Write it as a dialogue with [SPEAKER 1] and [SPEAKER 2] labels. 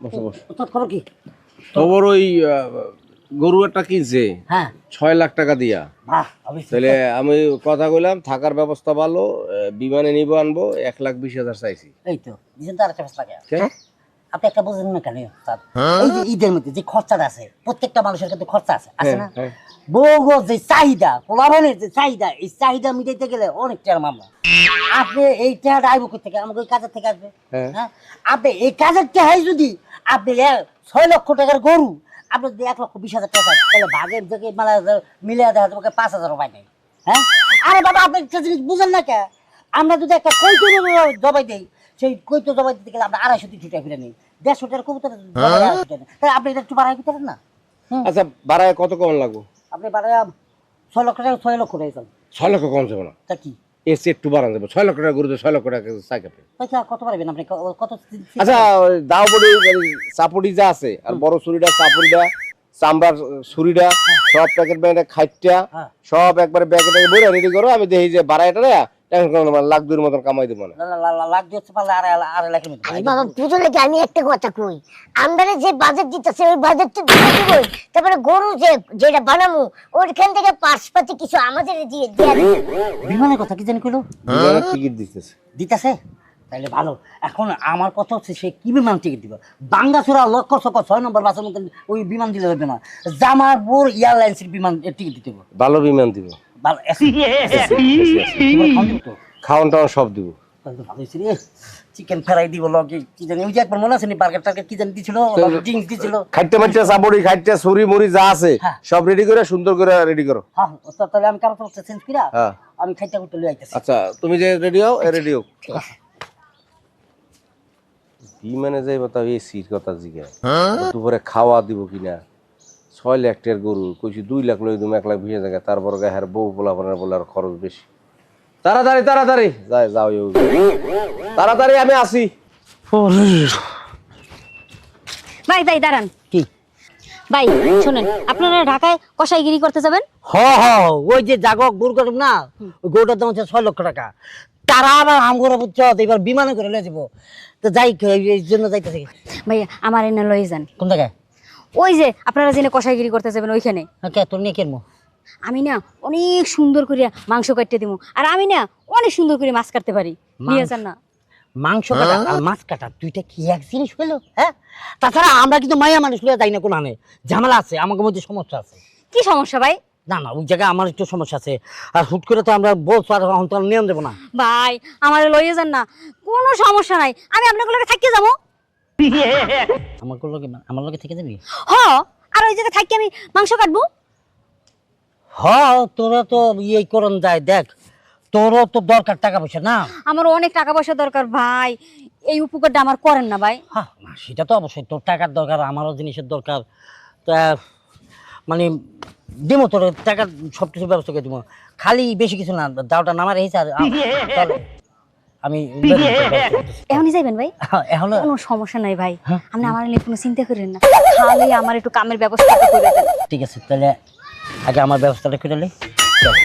[SPEAKER 1] বসো বসো।
[SPEAKER 2] তোর খবর কি?
[SPEAKER 1] খবর ওই গরু একটা কিনছে
[SPEAKER 2] হ্যাঁ
[SPEAKER 1] 6 লাখ টাকা দিয়া।
[SPEAKER 2] বাহ অবশ্যই।
[SPEAKER 1] তাহলে আমি কথা কইলাম থাকার ব্যবস্থা ভালো, বিমানে নিব আনবো, 1,20,000 চাইছি।
[SPEAKER 2] এই তো দিছেন তো আরেকটা লাগে। আপনি একটা বুঝেন না কেন স্যার? এই যে ঈদের মধ্যে যে খরচাটা আছে, প্রত্যেকটা মানুষের কিন্তু খরচা আছে না? বউগো যে চাহিদা, পোলাপানের যে চাহিদা, এই চাহিদা মিটাইতে গেলে অনেক টাকার মামলা। আপনি এই টাকাটা আইব কোথা থেকে? আমাকে ওই কাজের থেকে আসবে। হ্যাঁ আপনি এই কাজের টাকায় যদি আপনি 6 লক্ষ টাকার গরু আপনি যদি 1,20,000 টাকা তাহলে ভাগের থেকে মিলে দেখা যাবে 5,000 পাই নাই। হ্যাঁ আরে বাবা আপনি একটা জিনিস বুঝেন না কে? আমরা যদি একটা কৈতো জবাই দেই, সেই কৈতো জবাই দিতে গেলে আমরা 250 টাকা ফিরে নিই, 150 টাকার কবুতর তাহলে আপনি এটা একটু বাড়াই দিতে পারেন না?
[SPEAKER 1] আচ্ছা ভাড়ায় কত কম লাগবো?
[SPEAKER 2] আপনি বাড়াই 6 লক্ষ টাকা 6 লক্ষ টাকা
[SPEAKER 1] 6 লক্ষ কম যাবে না?
[SPEAKER 2] তা কি
[SPEAKER 1] এর চেয়ে একটু বাড়ান যাবো। 6 লক্ষ টাকা গরুতে 6 লক্ষ টাকা চাই কাপে।
[SPEAKER 2] পয়সা কত পারবেন আপনি? কত?
[SPEAKER 1] আচ্ছা দাও বড়ি চাপুড়ি যা আছে আর বড় ছুরিটা চাপুরিটা চামড়ার ছুরিটা সব প্যাকেট ব্যাগে খাইটটা সব একবারে ব্যাগে ব্যাগে ভরে রেডি করো। আমি দেখি যে ভাড়াটা টেনশন করো না, 1,00,000 মতন কামাই দেবো না।
[SPEAKER 2] লাখ দিতে পারলে আড়াই লাখের মতো।
[SPEAKER 3] বাবা বুঝলে কি আমি একটা কথা কই, আমরা যে বাজেট দিতেছে ওই বাজেট তো দিয়ে দিবই, তারপরে গরু যেটা বানামু ওইখান থেকে পার্সপাতি কিছু আমাদের দিয়ে দিয়ে
[SPEAKER 2] বিমানের কথা কি জানি কইলো?
[SPEAKER 1] বিমানের টিকিট দিতেছে।
[SPEAKER 2] দিতেছে তাহলে ভালো। এখন আমার কথা হচ্ছে সে কি বিমান টিকিট দিব? বাঙ্গাসুরা লক্ষ 6 নম্বর বাসের মধ্যে ওই বিমান দিলে হবে না, জামালপুর এয়ারলাইন্সের বিমান টিকিট দিতে হবে।
[SPEAKER 1] ভালো বিমান দিব,
[SPEAKER 2] ভালো
[SPEAKER 1] খাওয়ান টাওয়ান সব দিব।
[SPEAKER 2] চিকেন ফ্রাই দিব, লগে কি জানি ওই যে একবার মনে আছে নি বার্গার টার্গার কি জানি দিছিল, ড্রিঙ্কস দিছিল।
[SPEAKER 1] খাইতে মাইতে চাবড়ি খাইতে ছুরি মুড়ি যা আছে সব রেডি করে সুন্দর করে রেডি করো।
[SPEAKER 2] হ্যাঁ তাহলে আমি কাপড় টাপড় চেঞ্জ কইরা আমি খাইতে করতে লই আইতাছি।
[SPEAKER 1] আচ্ছা তুমি যে রেডি হও রেডি হও। বিমানে যাইব তা এসির কথা জিজ্ঞাসা, দুপুরে খাওয়া দিব কিনা? 6 লাখ টাকার গরু কইছি 2 লাখ লই তুমি 1,20,000 টাকা, তারপর গায়ের বউ পোলাপানের বলে আর খরচ বেশি। তাড়াতাড়ি তাড়াতাড়ি যাও তাড়াতাড়ি আমি আসি।
[SPEAKER 4] ভাই ভাই দাঁড়ান।
[SPEAKER 2] কি
[SPEAKER 4] ভাই শুনেন, আপনারা ঢাকায় কসাইগিরি করতে যাবেন?
[SPEAKER 2] ওই যে জাগক গরু কাটব না, ওই গরুটার দাম হচ্ছে 6 লক্ষ টাকা। তারা আবার আমগরে বুঝছো এবার বিমানে করে লয়ে যাবো, তো যাই এই জন্য যাইতেছি।
[SPEAKER 4] ভাই আমার এনে লয়ে যান।
[SPEAKER 2] কোন জায়গায়?
[SPEAKER 4] ওই যে আপনারা জেনে কসাইগিরি করতে যাবেন ওইখানে।
[SPEAKER 2] কে তোর নিয়ে কেন?
[SPEAKER 4] আমি না অনেক সুন্দর করে মাংস কাটতে দিব, আর আমি না অনেক সুন্দর করে মাছ কাটতে পারি। নিয়ে যান না।
[SPEAKER 2] মাংস কাটা আর মাছ কাটা দুইটা কি এক জিনিস হলো? হ্যাঁ তাছাড়া আমরা কিন্তু মায়া মানুষ লয়ে যাই না, কোন আনে ঝামেলা আছে, আমাদের মধ্যে সমস্যা আছে।
[SPEAKER 4] কি সমস্যা ভাই?
[SPEAKER 2] না ওই জায়গায় আমার একটু সমস্যা আছে, আর হুট করে তো আমরা বলছো আর তো নিয়ম দেবো না।
[SPEAKER 4] ভাই আমার লইয়ে যান না, কোনো সমস্যা নাই, আমি আপনার লগে থাকি যাবো।
[SPEAKER 2] আমার লগে থেকে যাবি?
[SPEAKER 4] আর ওই জায়গায় থাকি আমি মাংস কাটবো।
[SPEAKER 2] তোরা তো ইয়ে করন যায়, দেখ তোরও তো দরকার টাকা পয়সা না?
[SPEAKER 4] আমার অনেক টাকা পয়সা দরকার ভাই, এই উপকারটা আমার করেন না ভাই।
[SPEAKER 2] সেটা তো অবশ্যই, তোর টাকার দরকার, আমারও জিনিসের দরকার, তা মানে দিব তোর টাকা সবকিছু ব্যবস্থা করে দিব, খালি বেশি কিছু না, দাওটা নামার এই স্যার আমি
[SPEAKER 4] এখনই যাইবেন ভাই?
[SPEAKER 2] এখন
[SPEAKER 4] কোনো সমস্যা নাই ভাই, আপনি আমার নিয়ে কোনো চিন্তা করেন না, খালি আমার একটু কামের ব্যবস্থাটা করে দেন।
[SPEAKER 2] ঠিক আছে তাহলে আগে আমার ব্যবস্থাটা করে